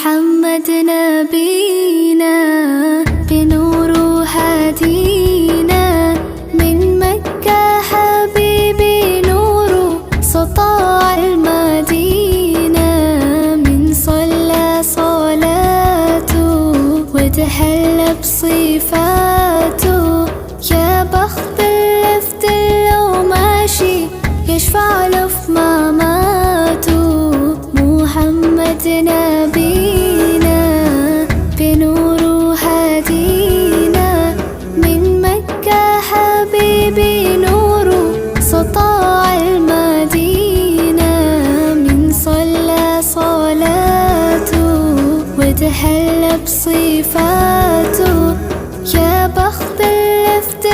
محمد نبينا بنور هدينا من مكة حبيبي نور سطاع المدينة من صلى صلاته وتحلى بصفاته يا بخت اللفت لو ماشي يشفع له في مماته محمد نبينا بنور هدينا من مكة حبيبي نور سطاع المدينة من صلى صلاته وتحلى بصفاته يا بخت اللفت